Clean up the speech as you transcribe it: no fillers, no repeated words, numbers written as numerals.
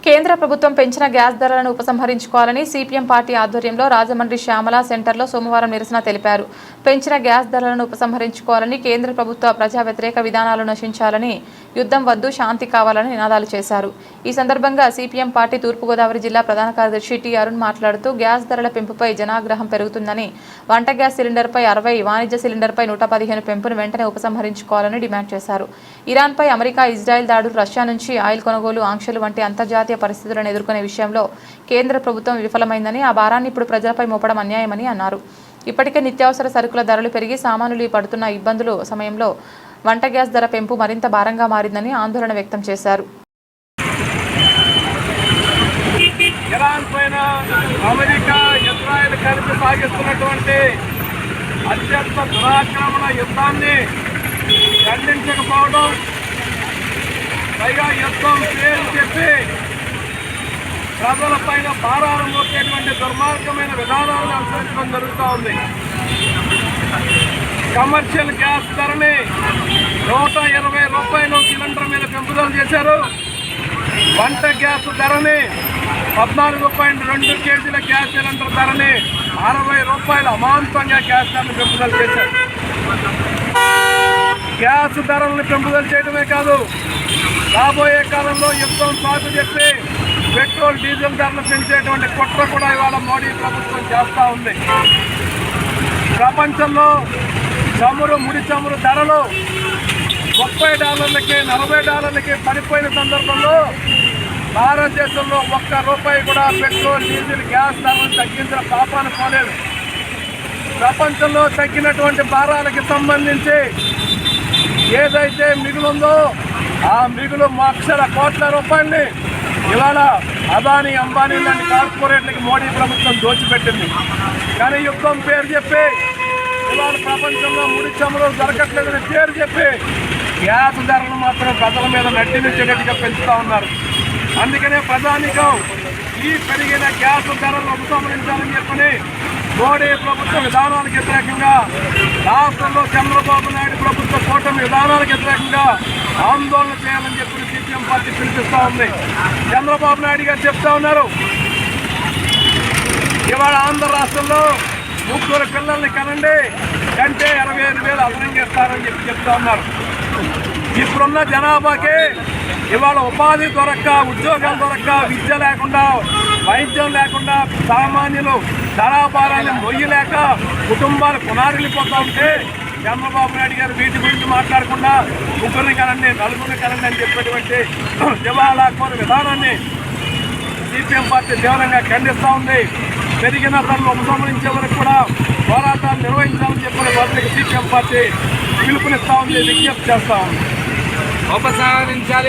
కేంద్ర ప్రభుత్వం పెంచిన గ్యాస్ ధరలను ఉపసంహరించుకోవాలని సిపిఎం పార్టీ ఆధ్వర్యంలో రాజమండ్రి శ్యామల సెంటర్లో సోమవారం నిరసన తెలిపారు. పెంచిన గ్యాస్ ధరలను ఉపసంహరించుకోవాలని, కేంద్ర ప్రభుత్వ ప్రజా వ్యతిరేక విధానాలు నశించాలని, యుద్ధం వద్దు శాంతి కావాలని నినాదాలు చేశారు. ఈ సందర్భంగా సిపిఎం పార్టీ తూర్పుగోదావరి జిల్లా ప్రధాన కార్యదర్శి టి అరుణ్ మాట్లాడుతూ గ్యాస్ ధరల పెంపుపై జనాగ్రహం పెరుగుతుందని, వంట గ్యాస్ సిలిండర్పై 60, వాణిజ్య సిలిండర్పై 115 పెంపును వెంటనే ఉపసంహరించుకోవాలని డిమాండ్ చేశారు. ఇరాన్పై అమెరికా, ఇజ్రాయెల్ దాడులు, రష్యా నుంచి ఆయిల్ కొనుగోలు ఆంక్షలు వంటి అంతర్జాతీయ పరిస్థితులను ఎదుర్కొనే విషయంలో కేంద్ర ప్రభుత్వం విఫలమైందని, ఆ భారాన్ని ఇప్పుడు ప్రజలపై మోపడం అన్యాయమని అన్నారు. ఇప్పటికే నిత్యావసర సరుకుల ధరలు పెరిగి సామాన్యులు పడుతున్న ఇబ్బందుల సమయంలో వంట గ్యాస్ ధర పెంపు మరింత భారంగా మారిందని ఆందోళన వ్యక్తం చేశారు. ఇరాన్ పైన అమెరికా, ఇజ్రాయెల్ కలిపి సాగిస్తున్నటువంటి అత్యంత దురాక్రమణ యుద్ధాన్ని ఖండించకపోవడం, పైగా యుద్ధం పేరు చెప్పి ప్రజలపైన భారాలు మోపేటువంటి దుర్మార్గమైన విధానాలను అనుసరించడం జరుగుతూ ఉంది. కమర్షియల్ గ్యాస్ ధరని 120 రూపాయలు సిలిండర్ మీద పెంపుదల చేశారు. వంట గ్యాస్ ధరని 14.2 కేజీల గ్యాస్ సిలిండర్ ధరని 60 రూపాయలు అమాంతంగా గ్యాస్ ధరను పెంపుదల చేశారు. గ్యాస్ ధరలను పెంపుదల చేయడమే కాదు, రాబోయే కాలంలో యుద్ధం సాగు చెప్పి పెట్రోల్, డీజిల్ ధరలు పెంచేటువంటి కుట్ర కూడా ఇవాళ మోడీ ప్రభుత్వం చేస్తూ ఉంది. ప్రపంచంలో ముడి చమురు ధరలు $30, $40 పడిపోయిన సందర్భంలో భారతదేశంలో ₹1 కూడా పెట్రోల్, డీజిల్, గ్యాస్ ధరలను తగ్గించిన పాపాన పోలేదు. ప్రపంచంలో తగ్గినటువంటి భారాలకు సంబంధించి ఏదైతే మిగులుందో ఆ మిగులు లక్షల కోట్ల రూపాయలని ఇవాళ అదానీ, అంబానీ లాంటి కార్పొరేట్లకి మోడీ ప్రభుత్వం దోచిపెట్టింది. కానీ యుద్ధం పేరు చెప్పి ఇవాళ ప్రపంచంలో ముడి చమురు దొరకట్లేదని పేరు చెప్పి గ్యాస్ ధరలు మాత్రం ప్రజల మీద నడ్డినిచ్చేటట్టుగా పెంచుతూ ఉన్నారు. అందుకనే ప్రధానికం ఈ పెరిగిన గ్యాస్ ధరలను ఉపసంహరించాలని చెప్పని మోడీ ప్రభుత్వ విధానాలకు వ్యతిరేకంగా, రాష్ట్రంలో చంద్రబాబు నాయుడు ప్రభుత్వ కూటమి విధానాలకు వ్యతిరేకంగా ఆందోళన చేయాలని చెప్పి సిపిఎం పార్టీ పిలిపిస్తూ ఉంది. చంద్రబాబు నాయుడు గారు చెప్తా ఉన్నారు, ఇవాళ ఆంధ్ర రాష్ట్రంలో 3 పిల్లల్ని కనండి కంటే 25,000 అదనంగా ఇస్తారని చెప్తా ఉన్నారు. ఇప్పుడున్న జనాభాకి ఇవాళ ఉపాధి దొరక్క, ఉద్యోగాలు దొరక్క, విద్య లేకుండా, వైద్యం లేకుండా సామాన్యులు ధరాభారాన్ని మొయ్యలేక కుటుంబాలు పునారిల్లిపోతూ ఉంటే చంద్రబాబు నాయుడు గారు వీటి గురించి మాట్లాడకుండా 3 కనండి, 4 కనండి అని చెప్పేటువంటి దివాళాకోరు విధానాన్ని సిపిఎం పార్టీ తీవ్రంగా ఖండిస్తూ ఉంది. పెరిగిన ధరలు ఉపసంహరించే వరకు కూడా పోరాటాలు నిర్వహించాలని చెప్పిన వారికి సిపిఎం పార్టీ పిలుపునిస్తూ ఉంది, విజ్ఞప్తి చేస్తూ ఉంది. ఉపసంహరించాలి.